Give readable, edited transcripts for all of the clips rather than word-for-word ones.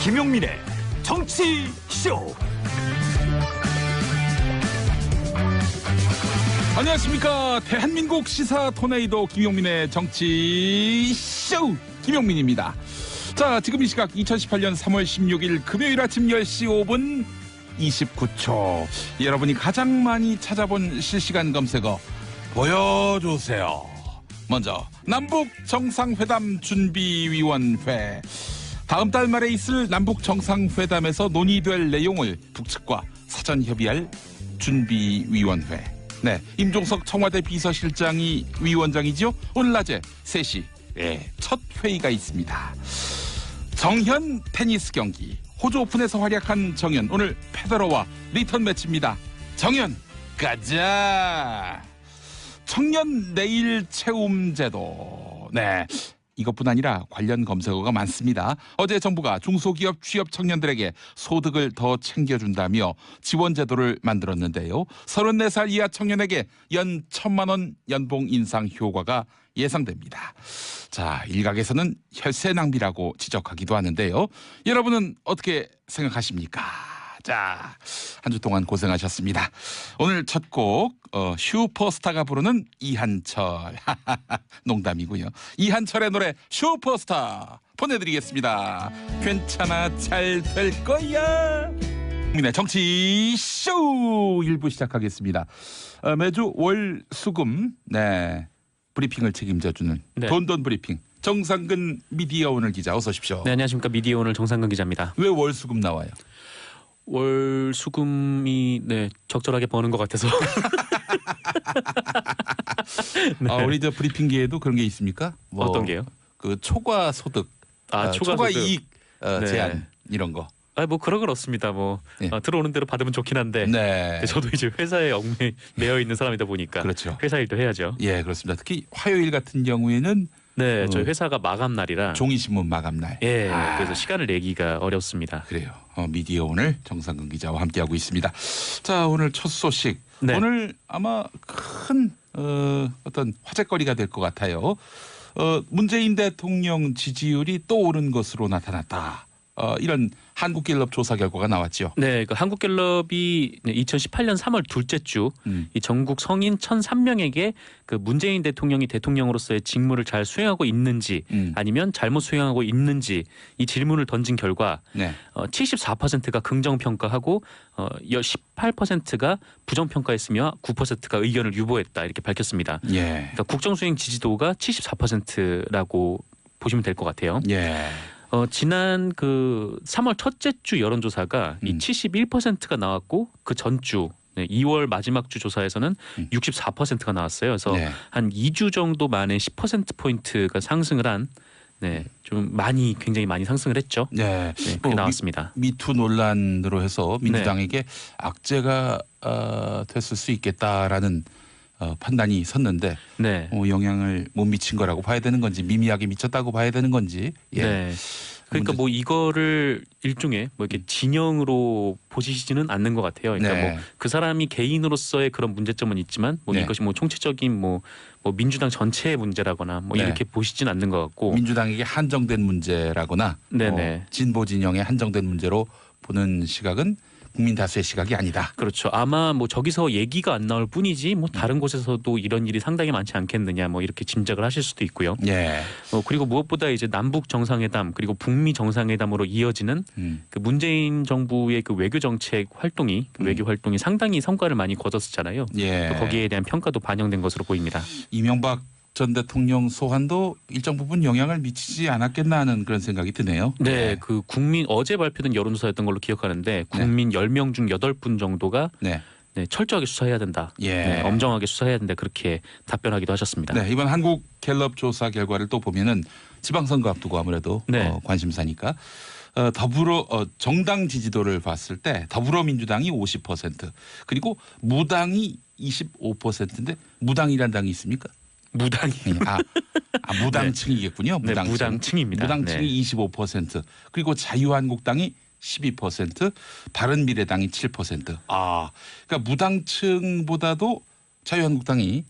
김용민의 정치쇼. 안녕하십니까. 대한민국 시사 토네이도 김용민의 정치쇼 김용민입니다. 자, 지금 이 시각 2018년 3월 16일 금요일 아침 10시 5분 29초. 여러분이 가장 많이 찾아본 실시간 검색어 보여주세요. 먼저 남북 정상회담 준비위원회. 다음 달 말에 있을 남북 정상회담에서 논의될 내용을 북측과 사전 협의할 준비위원회. 네, 임종석 청와대 비서실장이 위원장이죠. 오늘 낮에 3시 첫 회의가 있습니다. 정현 테니스 경기. 호주 오픈에서 활약한 정현. 오늘 페더러와 리턴 매치입니다. 정현 가자. 청년 내일 채움 제도. 네, 이것뿐 아니라 관련 검색어가 많습니다. 어제 정부가 중소기업 취업 청년들에게 소득을 더 챙겨준다며 지원 제도를 만들었는데요. 34살 이하 청년에게 연 1,000만 원 연봉 인상 효과가 예상됩니다. 자, 일각에서는 혈세 낭비라고 지적하기도 하는데요. 여러분은 어떻게 생각하십니까? 자, 한 주 동안 고생하셨습니다. 오늘 첫 곡 슈퍼스타가 부르는 이한철. 농담이고요. 이한철의 노래 슈퍼스타 보내드리겠습니다. 괜찮아, 잘 될 거야. 국민의 정치쇼 1부 시작하겠습니다. 매주 월 수금 브리핑을 책임져주는 돈돈 브리핑 정상근 미디어 오늘 기자, 어서 오십시오. 네, 안녕하십니까. 미디어 오늘 정상근 기자입니다. 왜 월 수금 나와요? 월 수금이 적절하게 버는 것 같아서. 네. 우리 저 브리핑계에도 그런 게 있습니까? 어떤 게요? 그 초과 소득, 초과 소득. 이익 제한 이런 거. 뭐 그런 건 없습니다. 들어오는 대로 받으면 좋긴 한데. 네. 저도 이제 회사에 매여 있는 사람이다 보니까. 그렇죠. 회사 일도 해야죠. 예, 그렇습니다. 특히 화요일 같은 경우에는 저희 회사가 마감 날이라. 종이신문 마감 날. 예, 그래서 시간을 내기가 어렵습니다. 그래요. 미디어 오늘 정상근 기자와 함께하고 있습니다. 자, 오늘 첫 소식. 네. 오늘 아마 큰 어떤 화제거리가 될 것 같아요. 문재인 대통령 지지율이 또 오른 것으로 나타났다. 이런 한국갤럽 조사 결과가 나왔죠. 네, 그 한국갤럽이 2018년 3월 둘째 주 이 전국 성인 1,003명에게 그 문재인 대통령이 대통령으로서의 직무를 잘 수행하고 있는지 아니면 잘못 수행하고 있는지 이 질문을 던진 결과 74%가 긍정 평가하고 18%가 부정 평가했으며 9%가 의견을 유보했다, 이렇게 밝혔습니다. 예. 그러니까 국정 수행 지지도가 74%라고 보시면 될 것 같아요. 예. 지난 그 3월 첫째 주 여론조사가 이 71%가 나왔고 그 전주 2월 마지막 주 조사에서는 64%가 나왔어요. 그래서 한 2주 정도 만에 10%포인트가 상승을 한 좀 굉장히 많이 상승을 했죠. 네, 그게 나왔습니다. 미투 논란으로 해서 민주당에게 악재가 됐을 수 있겠다라는 판단이 섰는데 영향을 못 미친 거라고 봐야 되는 건지, 미미하게 미쳤다고 봐야 되는 건지. 예. 그러니까 이거를 일종의 이렇게 진영으로 보시지는 않는 것 같아요. 그러니까 그 사람이 개인으로서의 그런 문제점은 있지만 이것이 총체적인 민주당 전체의 문제라거나 이렇게 보시진 않는 것 같고, 민주당에게 한정된 문제라거나 진보 진영의 한정된 문제로 보는 시각은 국민 다수의 시각이 아니다. 그렇죠. 아마 저기서 얘기가 안 나올 뿐이지 다른 곳에서도 이런 일이 상당히 많지 않겠느냐 이렇게 짐작을 하실 수도 있고요. 그리고 무엇보다 이제 남북 정상회담 그리고 북미 정상회담으로 이어지는 그 문재인 정부의 그 외교 정책 활동이 외교 활동이 상당히 성과를 많이 거뒀었잖아요. 또 거기에 대한 평가도 반영된 것으로 보입니다. 이명박 전 대통령 소환도 일정 부분 영향을 미치지 않았겠나 하는 그런 생각이 드네요. 네, 그 국민 어제 발표된 여론조사였던 걸로 기억하는데 국민 10명 중 8분 정도가 철저하게 수사해야 된다. 엄정하게 수사해야 된다. 그렇게 답변하기도 하셨습니다. 이번 한국갤럽 조사 결과를 또 보면은 지방선거 앞두고 아무래도 관심사니까 더불어 정당 지지도를 봤을 때 더불어민주당이 50% 그리고 무당이 25%인데 무당이란 당이 있습니까? 무당이. 무당층이겠군요. 무당층. 무당층입니다. 무당층이 25%. 그리고 자유한국당이 12%, 바른미래당이 7%. 그러니까 무당층보다도 자유한국당이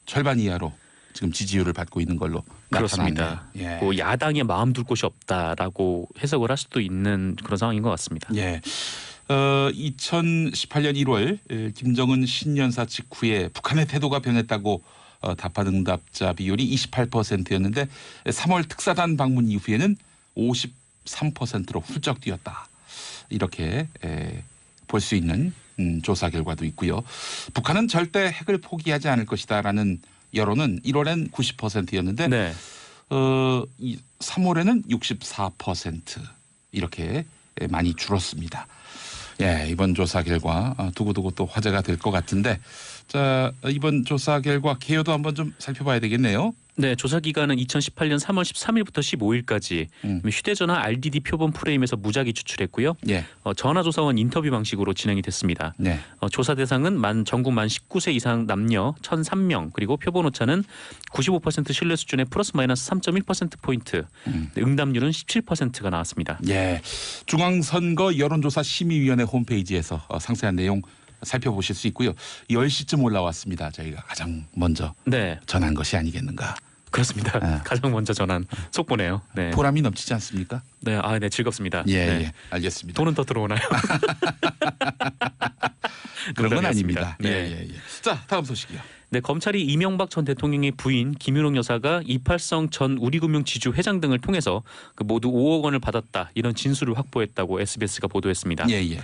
절반 이하로 지금 지지율을 받고 있는 걸로 그렇습니다. 나타났네요. 예. 뭐 야당에 마음 둘 곳이 없다라고 해석을 할 수도 있는 그런 상황인 것 같습니다. 예. 2018년 1월 김정은 신년사 직후에 북한의 태도가 변했다고 답한 응답자 비율이 28%였는데 3월 특사단 방문 이후에는 53%로 훌쩍 뛰었다. 이렇게 볼 수 있는 조사 결과도 있고요. 북한은 절대 핵을 포기하지 않을 것이다라는 여론은 1월엔 90%였는데 네. 3월에는 64% 이렇게 많이 줄었습니다. 예, 이번 조사 결과 두고두고 또 화제가 될 것 같은데 자 이번 조사 결과 개요도 한번 좀 살펴봐야 되겠네요. 네, 조사 기간은 2018년 3월 13일부터 15일까지 휴대전화 RDD 표본 프레임에서 무작위 추출했고요. 예. 전화조사원 인터뷰 방식으로 진행이 됐습니다. 네. 조사 대상은 전국 만 19세 이상 남녀 1,003명 그리고 표본 오차는 95% 신뢰 수준의 플러스 마이너스 3.1%포인트 응답률은 17%가 나왔습니다. 예. 중앙선거 여론조사 심의위원회 홈페이지에서 상세한 내용 살펴보실 수 있고요. 10시쯤 올라왔습니다. 저희가 가장 먼저 네. 전한 것이 아니겠는가. 그렇습니다. 가장 먼저 전한 속보네요. 네. 보람이 넘치지 않습니까? 네, 네 즐겁습니다. 예, 네. 예. 알겠습니다. 돈은 더 들어오나요? 그런 건 아닙니다. 네. 예. 자, 다음 소식이요. 네, 검찰이 이명박 전 대통령의 부인 김윤옥 여사가 이팔성 전 우리금융지주 회장 등을 통해서 모두 5억 원을 받았다 이런 진술을 확보했다고 SBS가 보도했습니다. 예.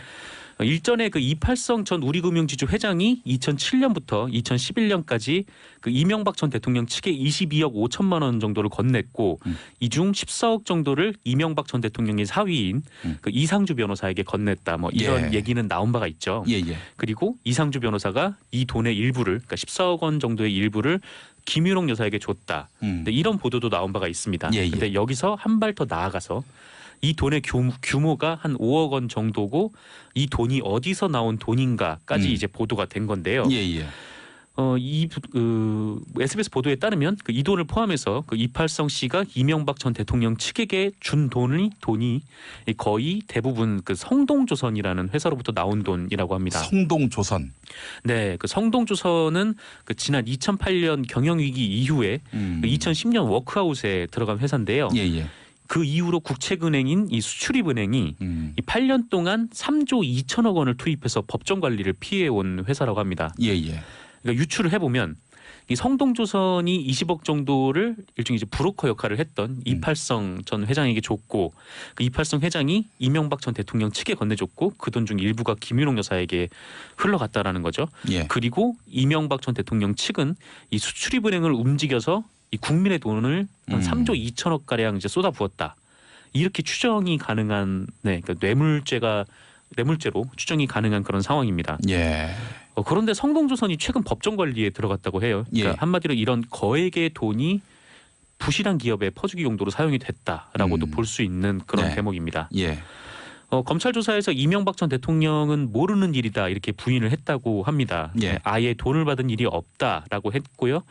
일전에 이팔성 전 우리금융지주 회장이 2007년부터 2011년까지 이명박 전 대통령 측에 22억 5천만 원 정도를 건넸고 이 중 14억 정도를 이명박 전 대통령의 사위인 이상주 변호사에게 건넸다. 뭐 이런 얘기는 나온 바가 있죠. 예. 그리고 이상주 변호사가 이 돈의 일부를 그러니까 14억 원 정도의 일부를 김윤옥 여사에게 줬다. 이런 보도도 나온 바가 있습니다. 그런데 여기서 한 발 더 나아가서 이 돈의 규모가 한 5억 원 정도고 이 돈이 어디서 나온 돈인가까지 이제 보도가 된 건데요. 예. SBS 보도에 따르면 이 돈을 포함해서 이팔성 씨가 이명박 전 대통령 측에게 준 돈이 거의 대부분 성동조선이라는 회사로부터 나온 돈이라고 합니다. 성동조선. 네, 성동조선은 지난 2008년 경영위기 이후에 2010년 워크아웃에 들어간 회사인데요. 예. 그 이후로 국책은행인 이 수출입은행이 이 8년 동안 3조 2천억 원을 투입해서 법정 관리를 피해온 회사라고 합니다. 예. 그러니까 유추를 해보면 이 성동조선이 20억 정도를 일종의 이제 브로커 역할을 했던 이팔성 전 회장에게 줬고 그 이팔성 회장이 이명박 전 대통령 측에 건네줬고 그 돈 중 일부가 김윤옥 여사에게 흘러갔다라는 거죠. 예. 그리고 이명박 전 대통령 측은 이 수출입은행을 움직여서 이 국민의 돈을 한 3조 2천억 가량 이제 쏟아부었다. 이렇게 추정이 가능한 그러니까 뇌물죄로 추정이 가능한 그런 상황입니다. 예. 그런데 성동조선이 최근 법정 관리에 들어갔다고 해요. 그러니까 한마디로 이런 거액의 돈이 부실한 기업의 퍼주기 용도로 사용이 됐다라고도 볼 수 있는 그런 대목입니다. 예. 검찰 조사에서 이명박 전 대통령은 모르는 일이다 이렇게 부인을 했다고 합니다. 예. 아예 돈을 받은 일이 없다라고 했고요.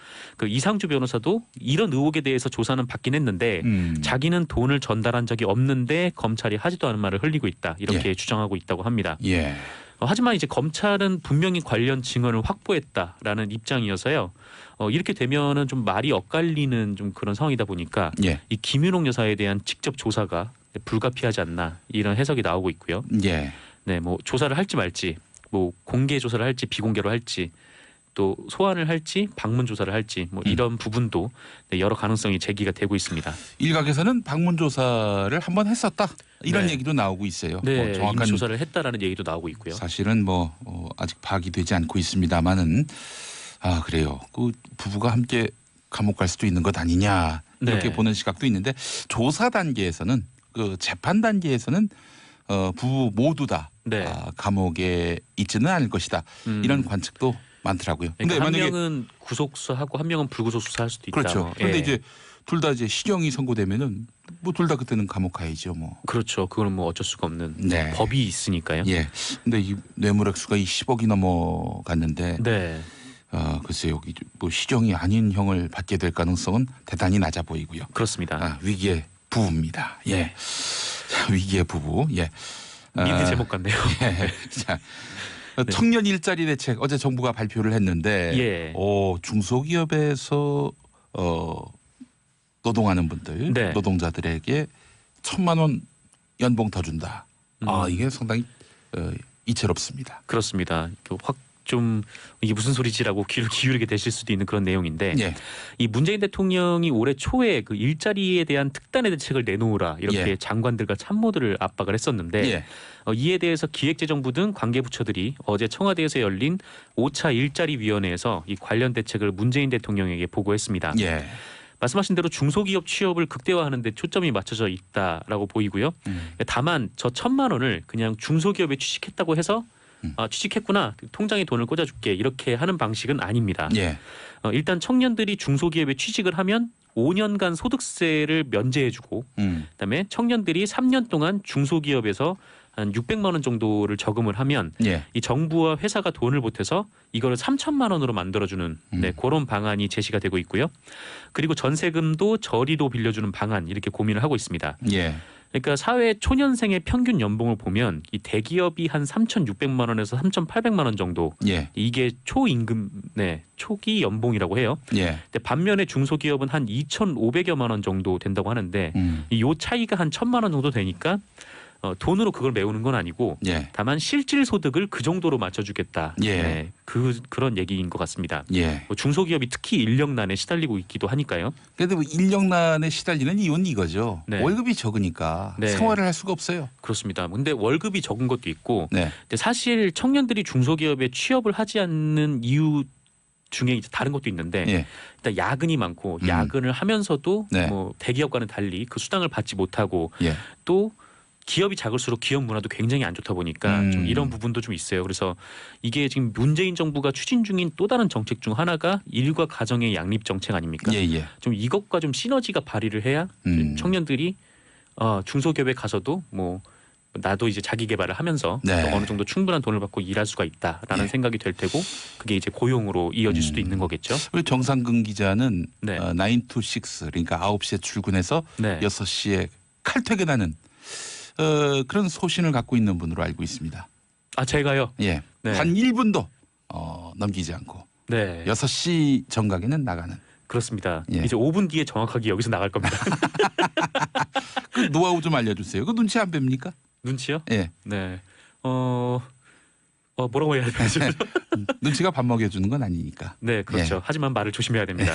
이상주 변호사도 이런 의혹에 대해서 조사는 받긴 했는데 자기는 돈을 전달한 적이 없는데 검찰이 하지도 않은 말을 흘리고 있다 이렇게 주장하고 있다고 합니다. 예. 하지만 이제 검찰은 분명히 관련 증언을 확보했다라는 입장이어서요. 이렇게 되면은 좀 말이 엇갈리는 좀 그런 상황이다 보니까 이 김윤옥 여사에 대한 직접 조사가 불가피하지 않나 이런 해석이 나오고 있고요. 예. 네, 뭐 조사를 할지 말지, 뭐 공개 조사를 할지 비공개로 할지, 또 소환을 할지 방문 조사를 할지 뭐 이런 부분도 여러 가능성이 제기가 되고 있습니다. 일각에서는 방문 조사를 한번 했었다 이런 얘기도 나오고 있어요. 네, 정확한 조사를 했다라는 얘기도 나오고 있고요. 사실은 아직 파악이 되지 않고 있습니다만은 그래요. 그 부부가 함께 감옥 갈 수도 있는 것 아니냐 이렇게 보는 시각도 있는데 조사 단계에서는 재판 단계에서는 부부 모두 다 감옥에 있지는 않을 것이다 이런 관측도 많더라고요. 그러니까 한 명은 구속 수사하고 한 명은 불구속 수사할 수도 있다. 그렇죠. 그런데 이제 둘 다 이제 실형이 선고되면은 둘 다 그때는 감옥 가야죠. 그렇죠. 그거는 뭐 어쩔 수가 없는 법이 있으니까요. 예. 근데 이 뇌물 액수가 10억이 넘어갔는데. 글쎄요. 실형이 아닌 형을 받게 될 가능성은 대단히 낮아 보이고요. 그렇습니다. 위기의 부부입니다. 예. 자, 위기의 부부. 예. 미드 제목 같네요. 예. 자, 청년 일자리 대책 어제 정부가 발표를 했는데 중소기업에서 노동하는 분들, 네. 노동자들에게 1,000만 원 연봉 더 준다. 이게 상당히 이채롭습니다. 그렇습니다. 확 좀 이게 무슨 소리지라고 귀를 기울이게 되실 수도 있는 그런 내용인데 예. 이 문재인 대통령이 올해 초에 그 일자리에 대한 특단의 대책을 내놓으라 이렇게 예. 장관들과 참모들을 압박을 했었는데 예. 이에 대해서 기획재정부 등 관계부처들이 어제 청와대에서 열린 5차 일자리위원회에서 이 관련 대책을 문재인 대통령에게 보고했습니다. 예. 말씀하신 대로 중소기업 취업을 극대화하는 데 초점이 맞춰져 있다라고 보이고요. 다만 저 1,000만 원을 그냥 중소기업에 취직했다고 해서 취직했구나 통장에 돈을 꽂아줄게 이렇게 하는 방식은 아닙니다. 예. 일단 청년들이 중소기업에 취직을 하면 5년간 소득세를 면제해주고 그다음에 청년들이 3년 동안 중소기업에서 한 600만 원 정도를 저금을 하면 예. 이 정부와 회사가 돈을 보태서 이거를 3,000만 원으로 만들어주는 그런 방안이 제시가 되고 있고요. 그리고 전세금도 저리도 빌려주는 방안 이렇게 고민을 하고 있습니다. 예. 그러니까 사회 초년생의 평균 연봉을 보면 이 대기업이 한 3,600만 원에서 3,800만 원 정도 예. 이게 초임금 초기 연봉이라고 해요. 예. 근데 반면에 중소기업은 한 2,500여만 원 정도 된다고 하는데 이 차이가 한 1,000만 원 정도 되니까 돈으로 그걸 메우는 건 아니고 예. 다만 실질 소득을 그 정도로 맞춰주겠다. 예. 그런 얘기인 것 같습니다. 예. 중소기업이 특히 인력난에 시달리고 있기도 하니까요. 그런데 뭐 인력난에 시달리는 이유는 이거죠. 네. 월급이 적으니까 네. 생활을 할 수가 없어요. 그렇습니다. 근데 월급이 적은 것도 있고 네. 근데 사실 청년들이 중소기업에 취업을 하지 않는 이유 중에 이제 다른 것도 있는데 예. 일단 야근이 많고 야근을 하면서도 네. 뭐 대기업과는 달리 그 수당을 받지 못하고 예. 또 기업이 작을수록 기업 문화도 굉장히 안 좋다 보니까 좀 이런 부분도 좀 있어요. 그래서 이게 지금 문재인 정부가 추진 중인 또 다른 정책 중 하나가 일과 가정의 양립 정책 아닙니까? 예. 예. 좀 이것과 좀 시너지가 발휘를 해야 청년들이 중소기업에 가서도 뭐 나도 이제 자기 개발을 하면서 네. 또 어느 정도 충분한 돈을 받고 일할 수가 있다라는 예. 생각이 될 테고 그게 이제 고용으로 이어질 수도 있는 거겠죠. 우리 정상근 기자는 네. 9 to 6 그러니까 9시에 출근해서 네. 6시에 칼퇴근하는 그런 소신을 갖고 있는 분으로 알고 있습니다. 아 제가요. 예. 네. 단 1분도 넘기지 않고 네. 6시 정각에는 나가는. 그렇습니다. 예. 이제 5분 뒤에 정확하게 여기서 나갈 겁니다. 그 노하우 좀 알려주세요. 그 눈치 안 뺍니까? 눈치요? 예. 네. 뭐라고 해야 되죠? 눈치가 밥 먹여주는 건 아니니까. 네, 그렇죠. 예. 하지만 말을 조심해야 됩니다.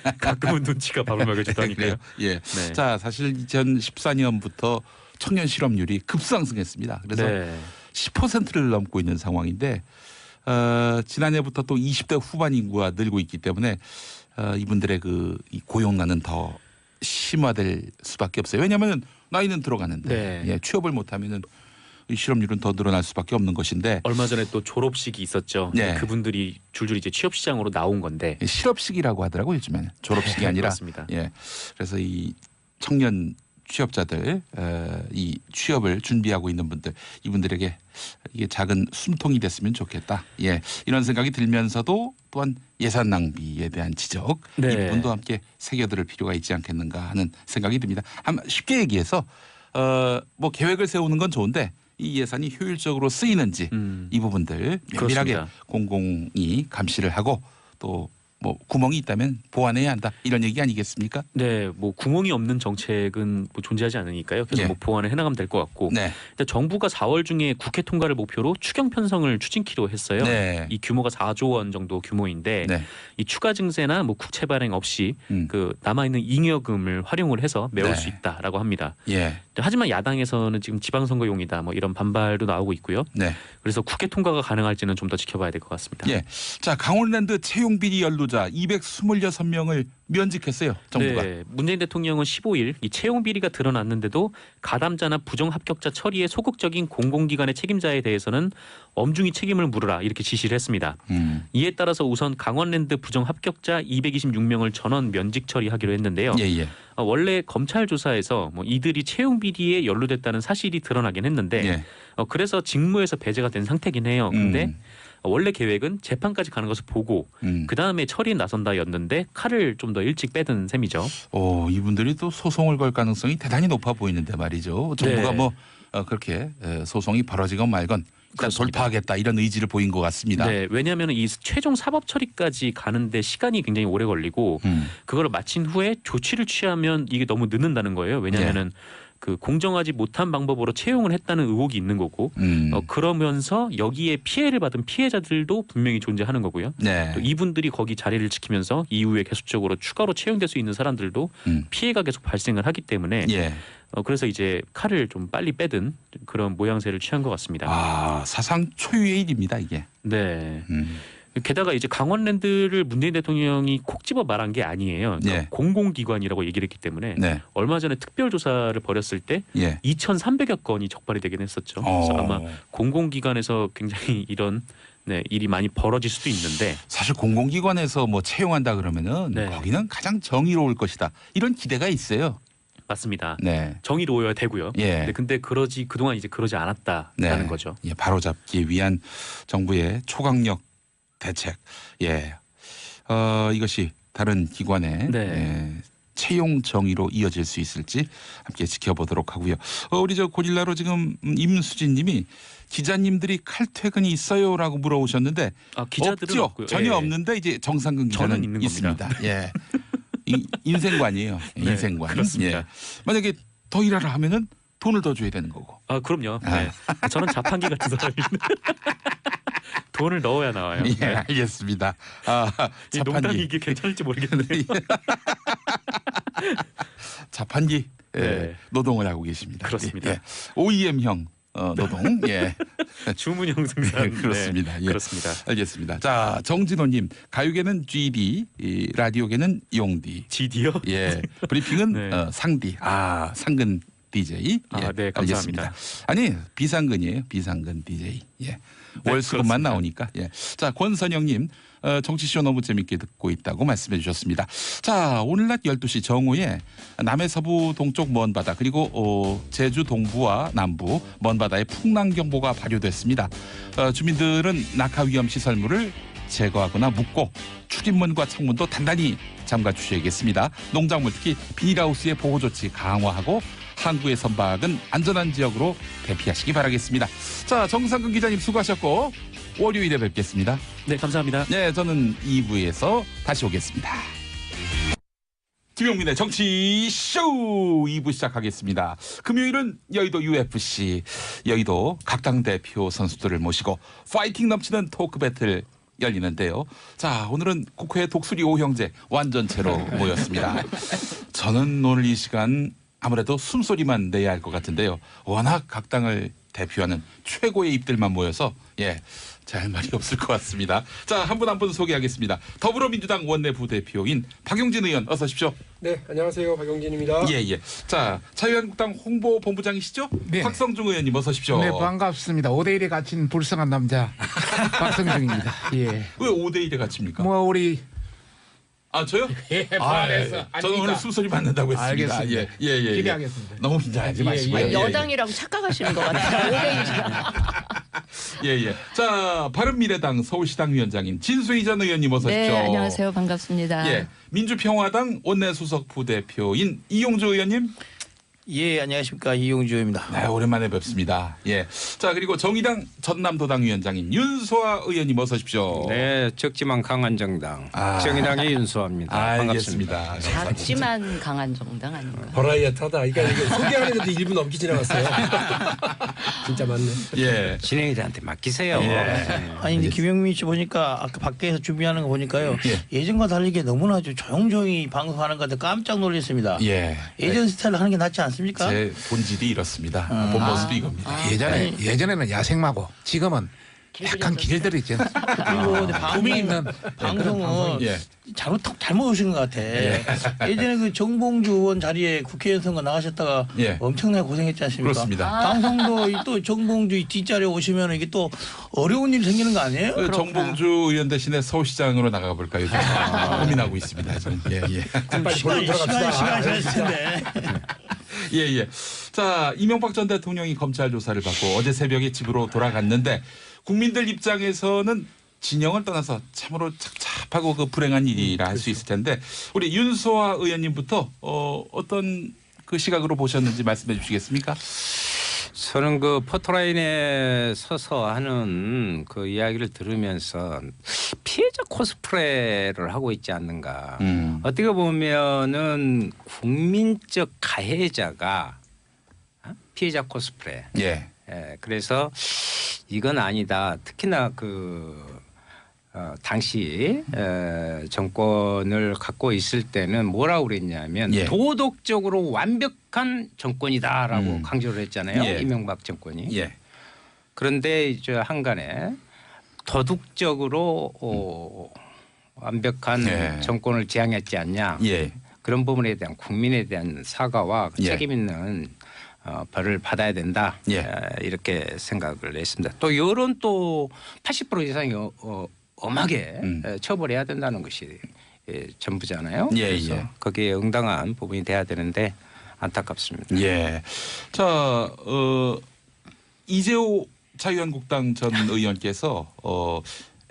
네. 가끔은 눈치가 밥을 먹여주다니까요. 예. 네. 자, 사실 2014년부터 청년 실업률이 급상승했습니다. 그래서 네. 10%를 넘고 있는 상황인데 지난해부터 또 20대 후반 인구가 늘고 있기 때문에 이분들의 이 고용난은 더 심화될 수밖에 없어요. 왜냐하면 나이는 들어가는데 네. 예, 취업을 못하면은 이 실업률은 더 늘어날 수밖에 없는 것인데 얼마 전에 또 졸업식이 있었죠. 네. 그분들이 줄줄이 이제 취업 시장으로 나온 건데. 실업식이라고 하더라고요 요즘에는 졸업식이 네, 아니라. 그렇습니다. 예, 그래서 이 청년 취업자들 이 취업을 준비하고 있는 분들 이분들에게 이게 작은 숨통이 됐으면 좋겠다. 예, 이런 생각이 들면서도 또한 예산 낭비에 대한 지적 네. 이 부분도 함께 새겨들을 필요가 있지 않겠는가 하는 생각이 듭니다. 쉽게 얘기해서 뭐 계획을 세우는 건 좋은데 이 예산이 효율적으로 쓰이는지 이 부분들 면밀하게 그렇습니다. 공공이 감시를 하고 또 뭐 구멍이 있다면 보완해야 한다 이런 얘기 아니겠습니까? 네, 뭐 구멍이 없는 정책은 뭐 존재하지 않으니까요. 그래서 예. 뭐 보완을 해나가면 될 것 같고. 네. 근데 정부가 4월 중에 국회 통과를 목표로 추경 편성을 추진키로 했어요. 네. 이 규모가 4조 원 정도 규모인데 네. 이 추가 증세나 뭐 국채 발행 없이 그 남아 있는 잉여금을 활용을 해서 메울 네. 수 있다라고 합니다. 예. 하지만 야당에서는 지금 지방선거용이다 뭐 이런 반발도 나오고 있고요. 네. 그래서 국회 통과가 가능할지는 좀 더 지켜봐야 될 것 같습니다. 예. 자, 강원랜드 채용 비리 연루자 226명을 면직했어요. 정부가. 네, 문재인 대통령은 15일 이 채용 비리가 드러났는데도 가담자나 부정 합격자 처리에 소극적인 공공기관의 책임자에 대해서는 엄중히 책임을 물으라 이렇게 지시를 했습니다. 이에 따라서 우선 강원랜드 부정 합격자 226명을 전원 면직 처리하기로 했는데요. 예, 예. 원래 검찰 조사에서 뭐 이들이 채용 비리에 연루됐다는 사실이 드러나긴 했는데 예. 그래서 직무에서 배제가 된 상태긴 해요. 근데 원래 계획은 재판까지 가는 것을 보고 그 다음에 처리에 나선다였는데 칼을 좀 더 일찍 빼든 셈이죠. 이분들이 또 소송을 걸 가능성이 대단히 높아 보이는데 말이죠. 정부가 네. 뭐 그렇게 소송이 벌어지건 말건 돌파하겠다 이런 의지를 보인 것 같습니다. 네, 왜냐하면 이 최종 사법 처리까지 가는데 시간이 굉장히 오래 걸리고 그걸 마친 후에 조치를 취하면 이게 너무 늦는다는 거예요. 왜냐하면은 그 공정하지 못한 방법으로 채용을 했다는 의혹이 있는 거고 그러면서 여기에 피해를 받은 피해자들도 분명히 존재하는 거고요. 네. 또 이분들이 거기 자리를 지키면서 이후에 계속적으로 추가로 채용될 수 있는 사람들도 피해가 계속 발생을 하기 때문에 예. 그래서 이제 칼을 좀 빨리 빼든 그런 모양새를 취한 것 같습니다. 아, 사상 초유의 일입니다 이게. 네. 게다가 이제 강원랜드를 문재인 대통령이 콕 집어 말한 게 아니에요. 그러니까 네. 공공기관이라고 얘기를 했기 때문에 네. 얼마 전에 특별조사를 벌였을 때 2,300여 건이 적발이 되긴 했었죠. 그래서 아마 공공기관에서 굉장히 이런 일이 많이 벌어질 수도 있는데 사실 공공기관에서 뭐 채용한다 그러면은 거기는 가장 정의로울 것이다 이런 기대가 있어요. 맞습니다. 네. 정의로워야 되고요. 예. 근데 그동안 이제 그러지 않았다라는 거죠. 예, 바로잡기 위한 정부의 초강력 대책. 예. 이것이 다른 기관의 채용 정의로 이어질 수 있을지 함께 지켜보도록 하고요. 우리 저 고릴라로 지금 임수진 님이 기자님들이 칼퇴근이 있어요라고 물어오셨는데 기자들은 없죠. 없고요. 전혀 없는데 이제 정상근 기자는 있는 있습니다. 겁니다. 예. 인생관이에요. 인생관. 그렇습니다. 예. 만약에 더 일하라 하면은 돈을 더 줘야 되는 거고. 그럼요. 네. 저는 자판기 같은 사람인데 돈을 넣어야 나와요. 예, 알겠습니다. 이 농담이 이게 괜찮을지 모르겠는데. 자판기 노동을 하고 계십니다. 그렇습니다. OEM형 노동. 예. 주문형 생산. 그렇습니다. 예. 그렇습니다. 알겠습니다. 자, 정진호님, 가요계는 GD, 라디오계는 용디. GD요? 예. 브리핑은 상디. 상근 DJ. 네, 감사합니다. 알겠습니다. 아니, 비상근이에요. 비상근 DJ. 예. 월수금만 나오니까. 예. 자, 권선영님, 정치쇼 너무 재밌게 듣고 있다고 말씀해 주셨습니다. 자, 오늘 낮 12시 정오에 남해 서부 동쪽 먼바다 그리고 제주 동부와 남부 먼바다에 풍랑경보가 발효됐습니다. 주민들은 낙하 위험 시설물을 제거하거나 묶고 출입문과 창문도 단단히 잠가 주셔야겠습니다. 농작물 특히 비닐하우스의 보호 조치 강화하고 항구의 선박은 안전한 지역으로 대피하시기 바라겠습니다. 자, 정상근 기자님 수고하셨고 월요일에 뵙겠습니다. 네, 감사합니다. 네, 저는 2부에서 다시 오겠습니다. 김용민의 정치쇼 2부 시작하겠습니다. 금요일은 여의도 UFC, 여의도 각 당 대표 선수들을 모시고 파이팅 넘치는 토크 배틀 열리는데요. 자, 오늘은 국회 독수리 5형제 완전체로 모였습니다. 저는 오늘 이 시간 아무래도 숨소리만 내야 할 것 같은데요. 워낙 각 당을 대표하는 최고의 입들만 모여서 잘 말이 없을 것 같습니다. 자, 한 분 한 분 소개하겠습니다. 더불어민주당 원내 부대표인 박용진 의원 어서 오십시오. 네, 안녕하세요. 박용진입니다. 예. 자, 자유한국당 홍보본부장이시죠? 네. 박성중 의원님 어서 오십시오. 네, 반갑습니다. 5대1에 갇힌 불쌍한 남자 박성중입니다. 예. 왜 5대1에 갇힙니까? 우리 저요? 반했어. 저는 오늘 숨소리 받는다고 했습니다. 알겠습니다. 예. 기대하겠습니다. 너무 긴장하지 마시고요. 여당이라고 착각하시는 것 같아요. 5대1. 자, 바른미래당 서울시당 위원장인 진수희 전 의원님 어서 오십시오. 네, 안녕하세요. 반갑습니다. 민주평화당 원내수석 부대표인 이용주 의원님. 예, 안녕하십니까. 이용주입니다. 네, 오랜만에 뵙습니다. 자, 그리고 정의당 전남도당 위원장인 윤소아 의원님 어서 오십시오. 네, 적지만 강한 정당 정의당의 윤소아입니다. 알겠습니다. 작지만 강한 정당 아닌가. 버라이어트하다. 이거 소개하는데도 1분 넘게 지나갔어요. 진짜 맞네. 진행자한테 맡기세요. 아니 근데 김용민 씨 보니까 아까 밖에서 준비하는 거 보니까요. 예전과 다르게 너무나 조용조용히 방송하는 것 같아 깜짝 놀랐습니다. 예전 스타일로 하는 게 낫지 않습니까? 제 본질이 이렇습니다. 본 모습이 이겁니다. 예전에는 야생마고 지금은 약간 길들이 있잖아. 그리고 품이 있는 방송은 잘못 오신 것 같아. 예전에 그 정봉주 의원 자리에 국회의원 선거 나가셨다가 엄청나게 고생했지 않습니까? 그렇습니다. 방송도 또 정봉주 뒷자리에 오시면 이게 또 어려운 일이 생기는 거 아니에요? 정봉주 의원 대신에 서울시장으로 나가 볼까요? 고민하고 있습니다. 저는. 시간이 지났을 텐데. 자, 이명박 전 대통령이 검찰 조사를 받고 어제 새벽에 집으로 돌아갔는데 국민들 입장에서는 진영을 떠나서 참으로 착잡하고 그 불행한 일이라 할 수 있을 텐데 우리 윤소아 의원님부터 어떤 그 시각으로 보셨는지 말씀해 주시겠습니까? 저는 그 포토라인에 서서 하는 그 이야기를 들으면서 피해자 코스프레를 하고 있지 않는가. 어떻게 보면은 국민적 가해자가 피해자 코스프레. 예. 예, 그래서 이건 아니다. 특히나 당시 정권을 갖고 있을 때는 뭐라고 그랬냐면 예. 도덕적으로 완벽한 정권이다라고 강조를 했잖아요. 예. 이명박 정권이. 예. 그런데 이제 한간에 도덕적으로 완벽한 예. 정권을 지향했지 않냐. 예. 그런 부분에 대한 국민에 대한 사과와 예. 책임 있는 벌을 받아야 된다. 예. 이렇게 생각을 했습니다. 또 이런 또 80% 이상이 엄하게 처벌해야 된다는 것이 전부잖아요. 예, 그래서 예. 거기에 응당한 부분이 돼야 되는데 안타깝습니다. 예. 자, 이재호 자유한국당 전 의원께서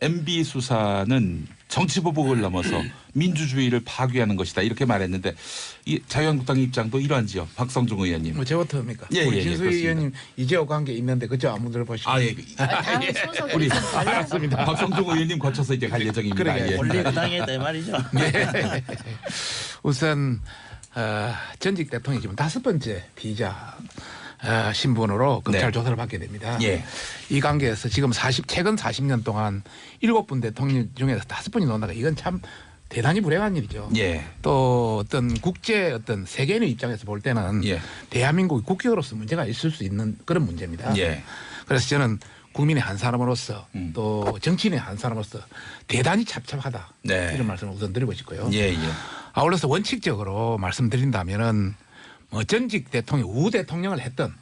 MB 수사는 정치 보복을 넘어서 민주주의를 파괴하는 것이다 이렇게 말했는데 이 자유한국당 입장도 이러한지요, 박성중 의원님. 뭐 제가 어떻습니까? 예, 우리 예, 진수 그렇습니다. 의원님 이재호 관계 있는데 그죠? 아무들 보시고. 아 예. 다음 순서가 우리 좀 달라서. 알았습니다. 박성중 의원님 거쳐서 이제 갈 예정입니다. 그러게. 예. 원래 그 당이었다 이 말이죠. 네. 우선 전직 대통령이 지금 5번째 피의자 신분으로 검찰 네. 조사를 받게 됩니다. 예. 이 관계에서 지금 최근 40년 동안 7분 대통령 중에서 5분이 논다가 이건 참 대단히 불행한 일이죠. 예. 또 어떤 국제 어떤 세계인의 입장에서 볼 때는 예. 대한민국이 국격으로서 문제가 있을 수 있는 그런 문제입니다. 예. 그래서 저는 국민의 한 사람으로서 또 정치인의 한 사람으로서 대단히 찹찹하다. 네. 이런 말씀을 우선 드리고 싶고요. 예, 예. 아울러서 원칙적으로 말씀드린다면은 뭐 전직 대통령, 우 대통령을 했던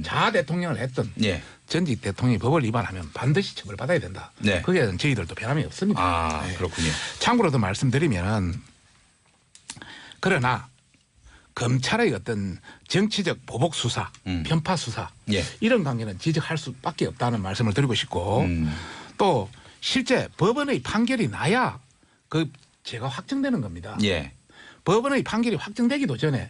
자 대통령을 했던 예. 전직 대통령이 법을 위반하면 반드시 처벌받아야 된다. 네. 거기에 대해서는 저희들도 변함이 없습니다. 아, 네. 그렇군요. 참고로 더 말씀드리면은 그러나 검찰의 어떤 정치적 보복 수사, 편파 수사 예. 이런 관계는 지적할 수밖에 없다는 말씀을 드리고 싶고 또 실제 법원의 판결이 나야 그 죄가 확정되는 겁니다. 예. 법원의 판결이 확정되기도 전에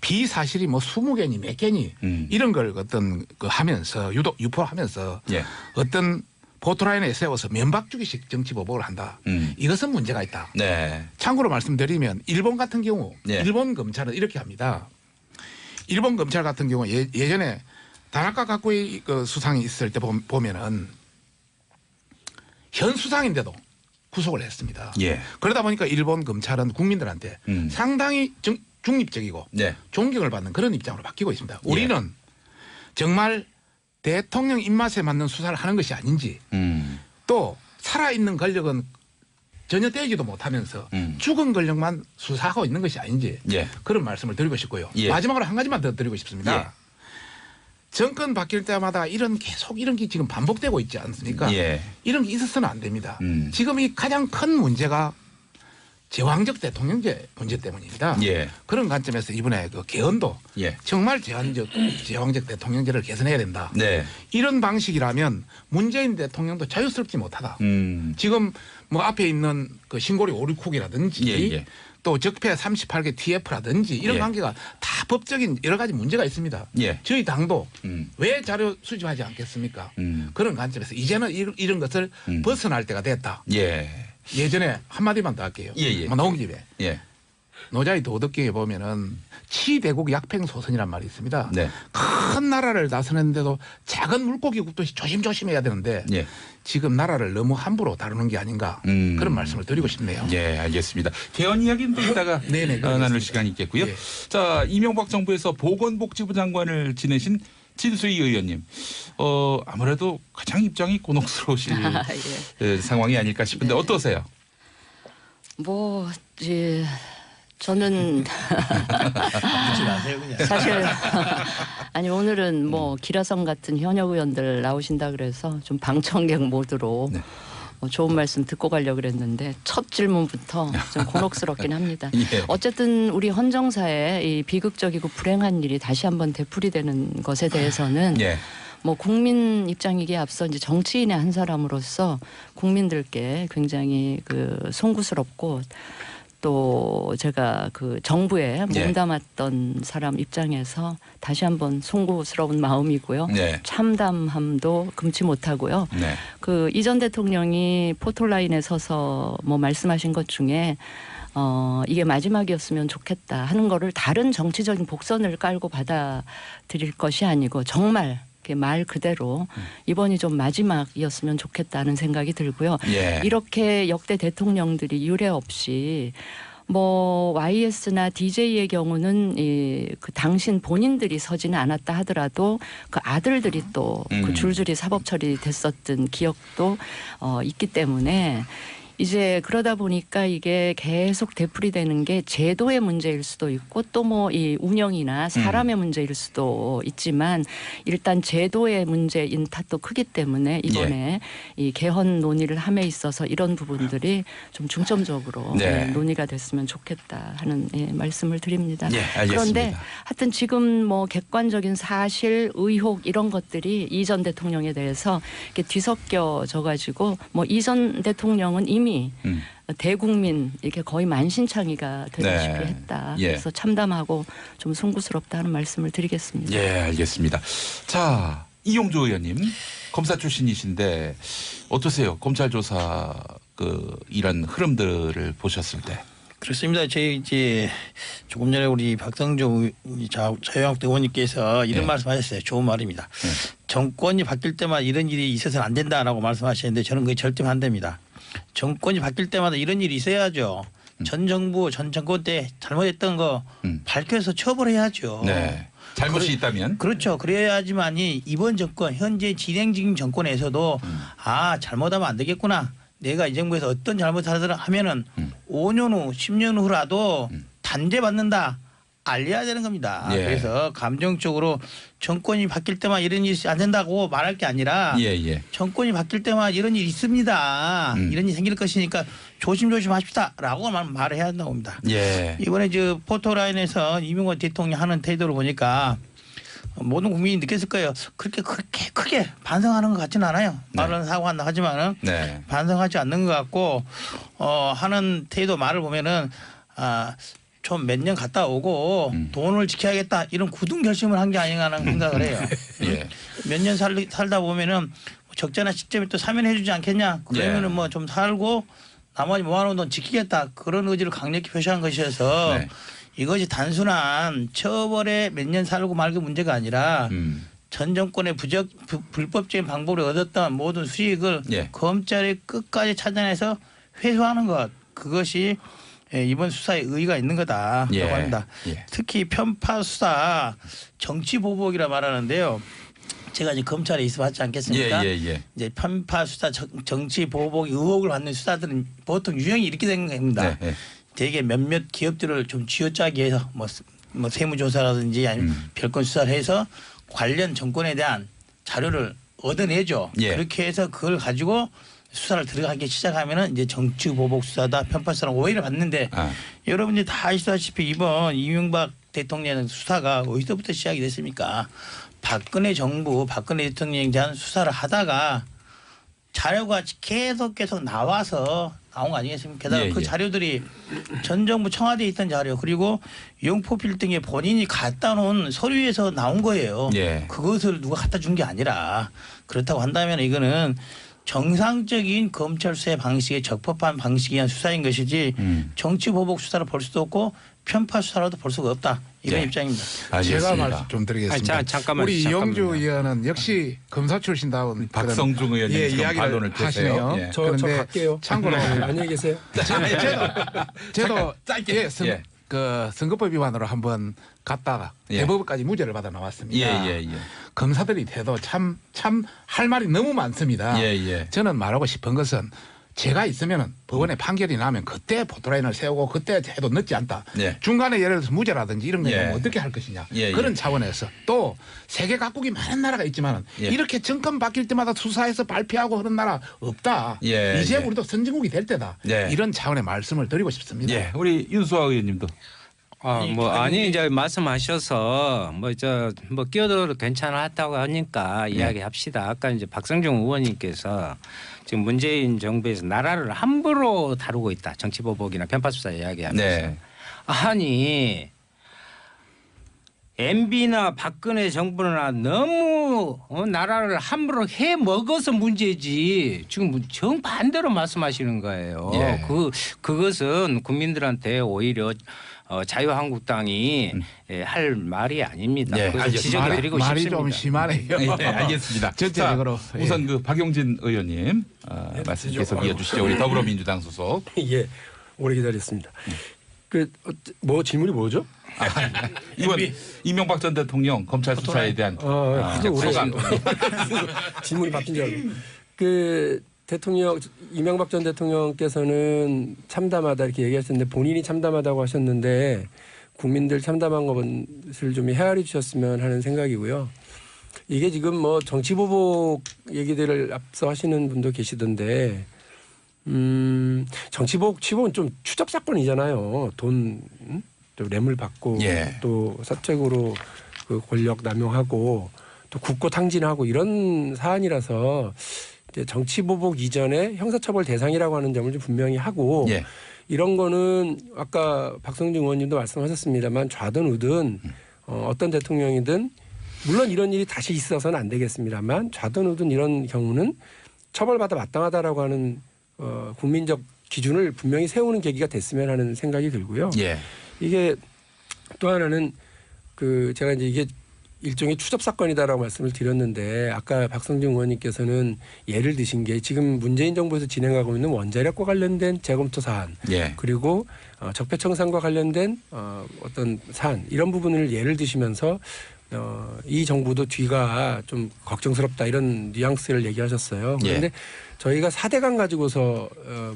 비사실이 뭐 20개니 몇 개니 이런 걸 어떤 그 하면서 유포하면서 예. 어떤 포토라인에 세워서 면박주기식 정치 보복을 한다. 이것은 문제가 있다. 네. 참고로 말씀드리면 일본 같은 경우 예. 일본 검찰은 이렇게 합니다. 일본 검찰 같은 경우 예전에 다나카 가쿠이 그 수상이 있을 때 보면은 현 수상인데도 구속을 했습니다. 예. 그러다 보니까 일본 검찰은 국민들한테 상당히 중립적이고 네. 존경을 받는 그런 입장으로 바뀌고 있습니다. 우리는 정말 대통령 입맛에 맞는 수사를 하는 것이 아닌지 또 살아있는 권력은 전혀 떼지도 못하면서 죽은 권력만 수사하고 있는 것이 아닌지 예. 그런 말씀을 드리고 싶고요. 예. 마지막으로 한 가지만 더 드리고 싶습니다. 예. 정권 바뀔 때마다 계속 이런 게 지금 반복되고 있지 않습니까? 예. 이런 게 있어서는 안 됩니다. 지금 이 가장 큰 문제가 제왕적 대통령제 문제 때문입니다. 예. 그런 관점에서 이번에 그 개헌도 예. 정말 제왕적 대통령제를 개선해야 된다. 네. 이런 방식이라면 문재인 대통령도 자유스럽지 못하다. 지금 뭐 앞에 있는 그 신고리 오리콕이라든지 예, 예. 또 적폐 38개 TF라든지 이런 예. 관계가 다 법적인 여러 가지 문제가 있습니다. 예. 저희 당도 왜 자료 수집하지 않겠습니까? 그런 관점에서 이제는 이런 것을 벗어날 때가 됐다. 예. 예전에 한마디만 더 할게요. 예, 예. 뭐 나온 김에 예. 노자의 도덕경에 보면은 치대국 약팽소선이란 말이 있습니다. 네. 큰 나라를 다스리는데도 작은 물고기국도 조심조심해야 되는데 예. 지금 나라를 너무 함부로 다루는 게 아닌가 그런 말씀을 드리고 싶네요. 예, 알겠습니다. 개헌 이야기는 또 이따가 네네, 나눌 그러겠습니다. 시간이 있겠고요. 예. 자, 이명박 정부에서 보건복지부 장관을 지내신 진수희 의원님, 아무래도 가장 입장이 곤혹스러우실 상황이 아닐까 싶은데 네. 어떠세요? 뭐 이제 저는 묻지 마세요 그냥. 사실 아니 오늘은 뭐 기라성 같은 현역 의원들 나오신다 그래서 좀 방청객 모드로 네. 좋은 말씀 듣고 가려고 그랬는데 첫 질문부터 좀 곤혹스럽긴 합니다. 예. 어쨌든 우리 헌정사에 이 비극적이고 불행한 일이 다시 한번 되풀이되는 것에 대해서는 예. 뭐 국민 입장이기에 앞서 이제 정치인의 한 사람으로서 국민들께 굉장히 그 송구스럽고 또 제가 그 정부에 몸담았던 사람 입장에서 다시 한번 송구스러운 마음이고요. 참담함도 금치 못하고요. 그 이 전 대통령이 포토라인에 서서 뭐 말씀하신 것 중에 이게 마지막이었으면 좋겠다 하는 거를 다른 정치적인 복선을 깔고 받아들일 것이 아니고 정말 말 그대로 이번이 좀 마지막이었으면 좋겠다는 생각이 들고요. 이렇게 역대 대통령들이 유례 없이 뭐 YS나 DJ의 경우는 그 당신 본인들이 서지는 않았다 하더라도 그 아들들이 또 그 줄줄이 사법 처리됐었던 기억도 있기 때문에 이제 그러다 보니까 이게 계속 되풀이되는 게 제도의 문제일 수도 있고 또 뭐 이 운영이나 사람의 문제일 수도 있지만 일단 제도의 문제인 탓도 크기 때문에 이번에 이 개헌 논의를 함에 있어서 이런 부분들이 좀 중점적으로 논의가 됐으면 좋겠다 하는 말씀을 드립니다. 그런데 하여튼 지금 뭐 객관적인 사실, 의혹 이런 것들이 이 전 대통령에 대해서 이렇게 뒤섞여져 가지고 뭐 이 전 대통령은 이미 대국민 이렇게 거의 만신창이가 되다시피 했다. 그래서 참담하고 좀 송구스럽다 하는 말씀을 드리겠습니다. 알겠습니다. 자, 이용주 의원님 검사 출신이신데 어떠세요? 검찰 조사 그 이런 흐름들을 보셨을 때. 그렇습니다. 저희 이제 조금 전에 우리 박성조 자유한국당 의원님께서 이런 말씀하셨어요. 좋은 말입니다. 정권이 바뀔 때마다 이런 일이 있어서는 안 된다라고 말씀하셨는데 저는 그게 절대 반대입니다. 정권이 바뀔 때마다 이런 일이 있어야죠. 전 정부 전 정권 때 잘못했던 거 밝혀서 처벌해야죠. 잘못이 있다면 그렇죠. 그래야지만이 이번 정권 현재 진행 중인 정권에서도 잘못하면 안 되겠구나. 내가 이 정부에서 어떤 잘못을 하면은 5년 후 10년 후라도 단죄받는다. 알려야 되는 겁니다. 그래서 감정적으로 정권이 바뀔 때만 이런 일이 안 된다고 말할 게 아니라 정권이 바뀔 때만 이런 일이 있습니다. 이런 일이 생길 것이니까 조심조심 합시다라고 말을 해야 한다고 봅니다. 이번에 저 포토라인에서 이명박 대통령 하는 태도를 보니까 모든 국민이 느꼈을 거예요. 그렇게 크게 반성하는 것 같지는 않아요. 말은 사과한다 하지만은 반성하지 않는 것 같고 하는 태도 말을 보면은 좀 몇 년 갔다 오고 돈을 지켜야겠다 이런 굳은 결심을 한 게 아닌가 하는 생각을 해요. 몇 년 살다 보면은 적자나 시점에 또 사면해 주지 않겠냐. 그러면은 뭐 좀 살고 나머지 모아놓은 돈 지키겠다 그런 의지를 강력히 표시한 것이어서 이것이 단순한 처벌에 몇 년 살고 말고 문제가 아니라 전 정권의 불법적인 방법으로 얻었던 모든 수익을 검찰이 끝까지 찾아내서 회수하는 것 그것이 이번 수사에 의의가 있는 거다라고 합니다. 특히 편파 수사 정치 보복이라 말하는데요. 제가 이제 검찰에 있어봤지 않겠습니까? 이제 편파 수사 정치 보복 의혹을 받는 수사들은 보통 유형이 이렇게 된 겁니다. 되게 몇몇 기업들을 좀 쥐어짜기 위해서 뭐 세무조사라든지 아니면 별건 수사를 해서 관련 정권에 대한 자료를 얻어내죠. 그렇게 해서 그걸 가지고 수사를 들어가기 시작하면은 이제 정치 보복 수사다 편파 수사랑 오해를 받는데 여러분들이 다 아시다시피 이번 이명박 대통령 수사가 어디서부터 시작이 됐습니까? 박근혜 정부 박근혜 대통령에 대한 수사를 하다가 자료가 계속 나와서 나온 거 아니겠습니까? 게다가 그 자료들이 전 정부 청와대에 있던 자료 그리고 영포필 등에 본인이 갖다 놓은 서류에서 나온 거예요. 그것을 누가 갖다 준 게 아니라 그렇다고 한다면 이거는 정상적인 검찰 수사의 방식에 적법한 방식에 의한 수사인 것이지 정치 보복 수사를 볼 수도 없고 편파 수사라도 볼 수가 없다. 이런 입장입니다. 제가 말씀 좀 드리겠습니다. 잠깐만요. 우리 이용주 의원은 역시 검사 출신다운 박성중 의원님 반론을 하시네요. 저 갈게요. 참고로 안녕히 계세요. 저도 짧게 그 선거법 위반으로 한번 갔다가 대법원까지 무죄를 받아 나왔습니다. 검사들이 태도 참 할 말이 너무 많습니다. 저는 말하고 싶은 것은 제가 있으면은 법원에 판결이 나면 그때 포토라인을 세우고 그때 해도 늦지 않다. 중간에 예를 들어서 무죄라든지 이런 거 어떻게 할 것이냐. 그런 차원에서 또 세계 각국이 많은 나라가 있지만 이렇게 정권 바뀔 때마다 수사해서 발표하고 그런 나라 없다. 이제 우리도 선진국이 될 때다. 이런 차원의 말씀을 드리고 싶습니다. 우리 윤수아 의원님도. 아니 이제 말씀하셔서 뭐 끼어들어도 괜찮았다고 하니까 이야기합시다. 아까 이제 박성중 의원님께서 지금 문재인 정부에서 나라를 함부로 다루고 있다. 정치보복이나 편파수사 이야기하면서 아니 MB나 박근혜 정부나 너무 나라를 함부로 해 먹어서 문제지 지금 정반대로 말씀하시는 거예요. 그것은 국민들한테 오히려 자유한국당이 할 말이 아닙니다. 지적해드리고 싶습니다. 말이 좀 심하네요. 네, 알겠습니다. 전체적으로 우선 그 박용진 의원님 말씀 계속 이어주시죠. 우리 더불어민주당 소속. 예, 오래 기다렸습니다. 뭐 질문이 뭐죠? 이번 이명박 전 대통령 검찰 수사에 대한 소감. 질문이 바뀐 줄 알고. 대통령 이명박 전 대통령께서는 참담하다 이렇게 얘기하셨는데 본인이 참담하다고 하셨는데 국민들 참담한 것을 좀 헤아려 주셨으면 하는 생각이고요. 이게 지금 뭐 정치보복 얘기들을 앞서 하시는 분도 계시던데 정치보복 치고는 좀 추적 사건이잖아요. 돈 또 뇌물 받고 또 사적으로 그 권력 남용하고 또 국고 탕진하고 이런 사안이라서 정치보복 이전에 형사처벌 대상이라고 하는 점을 좀 분명히 하고 이런 거는 아까 박성중 의원님도 말씀하셨습니다만 좌든 우든 어떤 대통령이든 물론 이런 일이 다시 있어서는 안 되겠습니다만 좌든 우든 이런 경우는 처벌받아 마땅하다라고 하는 국민적 기준을 분명히 세우는 계기가 됐으면 하는 생각이 들고요. 이게 또 하나는 제가 이제 이게 일종의 추적 사건이다라고 말씀을 드렸는데 아까 박성중 의원님께서는 예를 드신 게 지금 문재인 정부에서 진행하고 있는 원자력과 관련된 재검토 사안 그리고 적폐청산과 관련된 어떤 사안 이런 부분을 예를 드시면서 이 정부도 뒤가 좀 걱정스럽다 이런 뉘앙스를 얘기하셨어요. 그런데 저희가 4대강 가지고서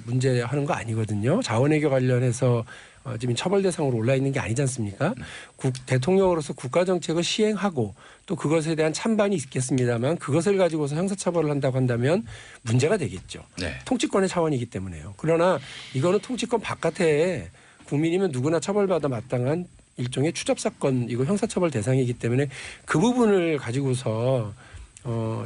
문제하는 거 아니거든요. 자원외교 관련해서 지금 처벌 대상으로 올라 있는 게 아니지 않습니까? 대통령으로서 국가정책을 시행하고 또 그것에 대한 찬반이 있겠습니다만 그것을 가지고서 형사처벌을 한다고 한다면 문제가 되겠죠. 통치권의 차원이기 때문에요. 그러나 이거는 통치권 바깥에 국민이면 누구나 처벌받아 마땅한 일종의 추적사건이고 형사처벌 대상이기 때문에 그 부분을 가지고서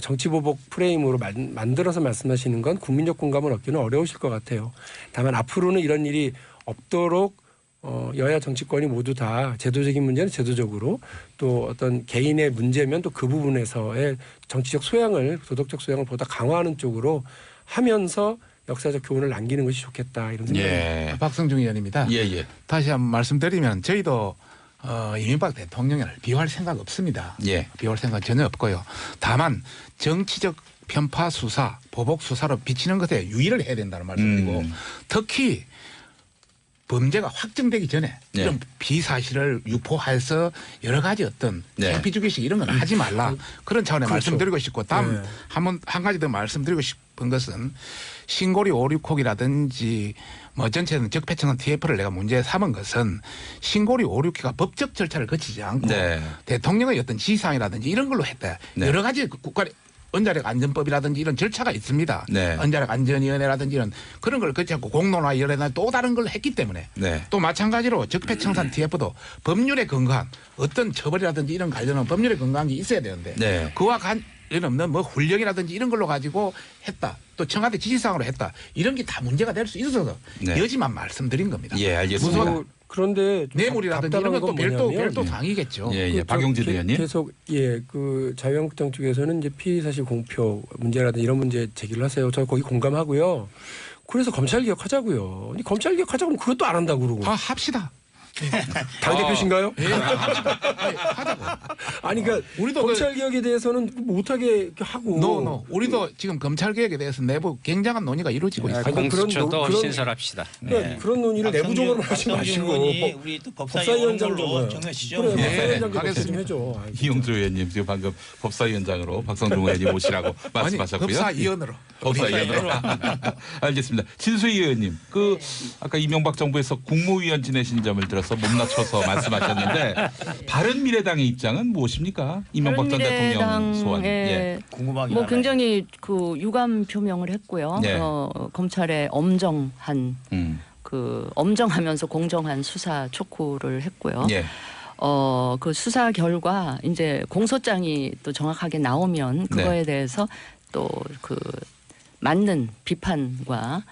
정치보복 프레임으로 만들어서 말씀하시는 건 국민적 공감을 얻기는 어려우실 것 같아요. 다만 앞으로는 이런 일이 없도록 여야 정치권이 모두 다 제도적인 문제는 제도적으로 또 어떤 개인의 문제면 또 그 부분에서의 정치적 소양을 도덕적 소양을 보다 강화하는 쪽으로 하면서 역사적 교훈을 남기는 것이 좋겠다 이런 생각입니다. 박성중 의원입니다. 다시 한번 말씀드리면 저희도 이명박 대통령을 비호할 생각 없습니다. 비호할 생각 전혀 없고요. 다만 정치적 편파 수사, 보복 수사로 비치는 것에 유의를 해야 된다는 말씀드리고 특히 범죄가 확정되기 전에 이런 비사실을 유포해서 여러 가지 어떤 창피주기식 이런 건 하지 말라. 그런 차원의 말씀드리고 싶고 다음 한 가지 더 말씀드리고 싶은 것은 신고리 566호기라든지 뭐 전체는 적폐청산 TF를 내가 문제 삼은 것은 신고리 566호가 법적 절차를 거치지 않고 대통령의 어떤 지시사항이라든지 이런 걸로 했다. 여러 가지 국가 원자력 안전법이라든지 이런 절차가 있습니다. 원자력 안전위원회라든지 이런 그런 걸 거치고 공론화위원회나 또 다른 걸 했기 때문에 또 마찬가지로 적폐청산 TF도 법률에 근거한 어떤 처벌이라든지 이런 관련한 법률에 근거한 게 있어야 되는데 그와 관련 뭐 훈령이라든지 이런 걸로 가지고 했다. 또 청와대 지시사항으로 했다. 이런 게 다 문제가 될 수 있어서 여지만 말씀드린 겁니다. 알겠습니다. 그런데 뇌물이라든지 이런 것도 별도 당이겠죠. 박용진 의원님. 계속 그 자유한국당 쪽에서는 이제 피의 사실 공표 문제라든지 이런 문제 제기를 하세요. 저 거기 공감하고요. 그래서 검찰 개혁하자고요. 검찰 개혁하자고 하면 그것도 안 한다고 그러고. 합시다. 당대표신가요? 하자고. 아니 그러니까 우리도 검찰 개혁에 대해서는 못하게 하고. 우리도 지금 검찰 개혁에 대해서 내부 굉장한 논의가 이루어지고 있습니다. 공수처도 신설합시다. 그런 논의를 내부적으로 하지 마시고 우리 또 법사위원장으로 정하시죠. 법사위원장 하겠습니다. 해줘. 이용주 의원님 지금 방금 법사위원장으로 박성중 의원님 모시라고 말씀하셨고요. 법사위원으로. 알겠습니다. 진수희 의원님, 아까 이명박 정부에서 국무위원 지내신 점을 들어서 못낮춰서 말씀하셨는데 바른미래당의 입장은 무엇입니까? 이명박 전 대통령 소환. 궁금하긴 하네. 굉장히 유감 표명을 했고요. 검찰의 엄정한 그 엄정하면서 공정한 수사 촉구를 했고요. 예. 그 수사 결과 이제 공소장이 또 정확하게 나오면 그거에 대해서 또 그 맞는 비판과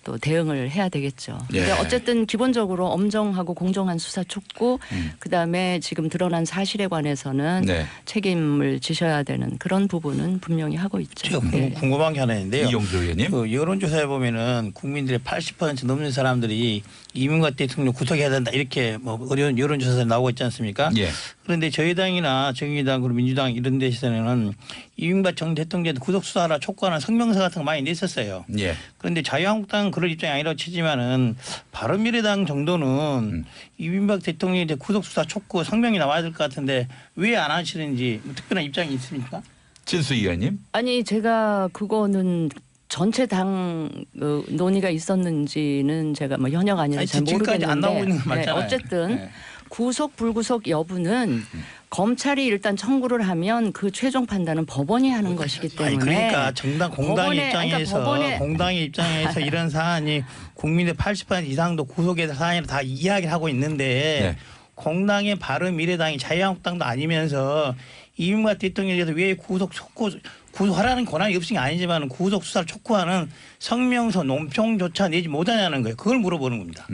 또 대응을 해야 되겠죠. 근데 어쨌든 기본적으로 엄정하고 공정한 수사 촉구, 그다음에 지금 드러난 사실에 관해서는 책임을 지셔야 되는 그런 부분은 분명히 하고 있죠. 제가 궁금한 게 하나 있는데요. 이용조 의원님. 그 여론조사에 보면은 국민들의 80% 넘는 사람들이 이명박 대통령 구속해야 된다 이렇게 뭐 어려운 여론조사에 나오고 있지 않습니까? 예. 그런데 저희 당이나 정의당 그리고 민주당 이런 데서는 이명박 전 대통령 구속 수사하라 촉구하는 성명서 같은 거 많이 냈었어요. 예. 그런데 자유한국당은 그럴 입장이 아니라고 치지만은 바른미래당 정도는 이명박 대통령의 구속 수사 촉구 성명이 나와야 될 것 같은데 왜 안 하시는지 특별한 입장이 있습니까? 진수 의원님. 아니 제가 그거는 전체 당 논의가 있었는지는 제가 뭐 현역 아니라 잘 지금까지 안 나오고 있는 모르겠는데 거 맞잖아요. 어쨌든 구속 불구속 여부는 검찰이 일단 청구를 하면 그 최종 판단은 법원이 하는 것이기 때문에. 아니 그러니까 정당 공당 입장에서 공당의 입장에서 이런 사안이 국민의 80% 이상도 구속의 사안이라 다 이야기를 하고 있는데 공당의 바른미래당이 자유한국당도 아니면서 이명박 대통령에 대해서 왜 구속하라는 권한이 없은 게 아니지만 구속 수사를 촉구하는 성명서 논평조차 내지 못하냐는 거예요. 그걸 물어보는 겁니다.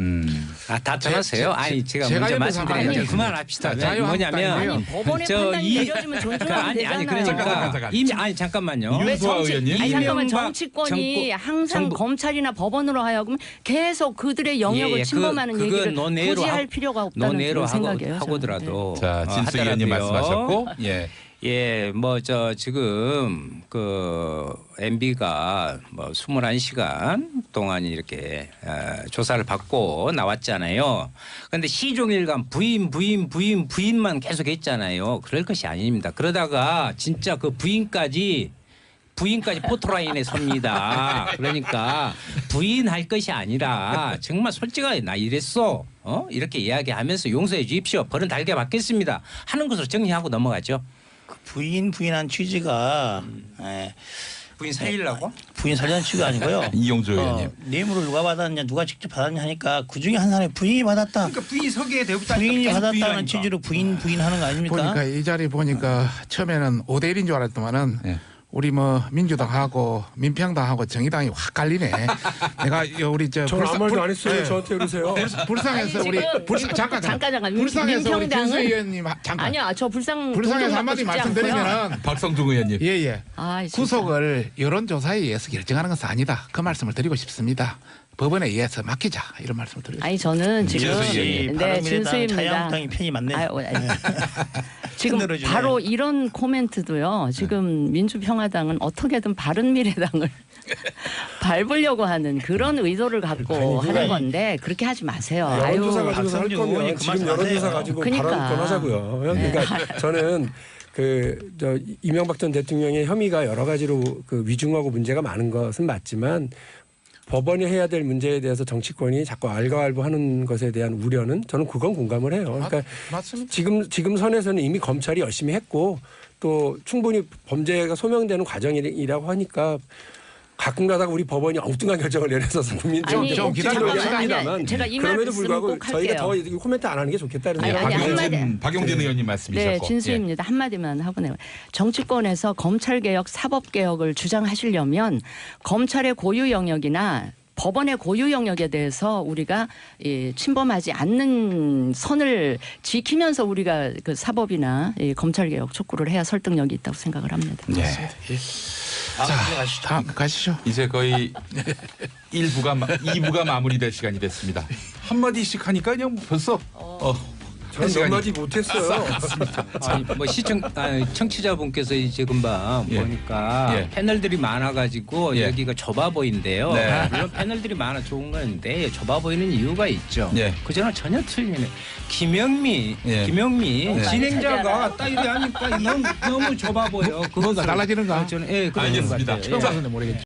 다 떠났어요. 아니 제가 먼저 말씀드리는데 그만합시다. 뭐냐면 법원의 판단이 내려지면 존중하면 되잖아요. 아니 그러니까 이미 잠깐만요. 윤수아 의원님. 아니 잠깐만 정치권이 항상 검찰이나 법원으로 하여금 계속 그들의 영역을 침범하는 얘기를 굳이 할 필요가 없다는 그런 생각이에요. 하고더라도. 자 진수 의원님 말씀하셨고. 예. 예, 뭐 지금 그 MB가 뭐 21시간 동안 이렇게 조사를 받고 나왔잖아요. 그런데 시종일관 부인만 계속 했잖아요. 그럴 것이 아닙니다. 그러다가 진짜 그 부인까지 포토라인에 섭니다. 그러니까 부인할 것이 아니라 정말 솔직하게 나 이랬어. 이렇게 이야기하면서 용서해 주십시오. 벌은 달게 받겠습니다. 하는 것으로 정리하고 넘어가죠. 부인한 취지가 부인 살리려고? 부인 살리는 취지가 아니고요. 이용조 의원님. 뇌물을 누가 받았냐 누가 직접 받았냐 하니까 그중에 한 사람이 부인이 받았다. 그러니까 부인이 서기에 대고 부인이 받았다는 취지로 부인하는 거 아닙니까? 보니까 이 자리 보니까 처음에는 5대1인 줄 알았더만은 우리 뭐 민주당하고 민평당하고 정의당이 확 갈리네. 내가 우리 저는 아무 말도 안 했어요. 저한테 그러세요. 불쌍해서 아니, 우리 잠깐 불쌍해서 우리 진수 의원님 잠깐. 아니야 저 불쌍해서 한마디 말씀드리면은 박성중 의원님. 예예. 아, 구속을 여론조사에 의해서 결정하는 것은 아니다. 그 말씀을 드리고 싶습니다. 법원에 의해서 맡기자 이런 말씀을 드리고 아니 저는 지금 진수입니다. 자유한국당이 편이 맞네요. 지금 바로 이런 코멘트도요. 지금 민주평화당은 어떻게든 바른미래당을 밟으려고 하는 그런 의도를 갖고 하는 건데 그렇게 하지 마세요. 여론조사 가지고 할 거면 지금 여론조사 가지고 발언 권하자고요. 그러니까 저는 이명박 전 대통령의 혐의가 여러 가지로 위중하고 문제가 많은 것은 맞지만 법원이 해야 될 문제에 대해서 정치권이 자꾸 알가왈부하는 것에 대한 우려는 저는 그건 공감을 해요. 그러니까 맞습니다. 지금 선에서는 이미 검찰이 열심히 했고 또 충분히 범죄가 소명되는 과정이라고 하니까 가끔 가다가 우리 법원이 엉뚱한 결정을 내려서 국민들이 좀 기다려야 합니다만 그럼에도 불구하고 저희가 더 코멘트 안 하는 게 좋겠다는 생각이 박용진 의원님 말씀이셨고. 네, 진수입니다. 한마디만 하고 내요. 정치권에서 검찰개혁, 사법개혁을 주장하시려면 검찰의 고유 영역이나 법원의 고유 영역에 대해서 우리가 침범하지 않는 선을 지키면서 우리가 그 사법이나 검찰개혁 촉구를 해야 설득력이 있다고 생각을 합니다. 네. 자, 가시죠. 이제 거의 2부가 마무리될 시간이 됐습니다. 한마디씩 하니까 그냥 벌써 저는 몇 마디 못했어요. 아니, 뭐 청취자분께서 이제 금방 보니까 패널들이 많아가지고 여기가 좁아 보인대요. 물론 패널들이 많아 좋은 건데 좁아 보이는 이유가 있죠. 그전에 전혀 틀리네. 김영미 진행자가 딱 이래 하니까 너무 좁아 보여. 그거가 달라지는가? 저는 그런 것 같아요. 알겠습니다. 처음 봤는데 모르겠죠.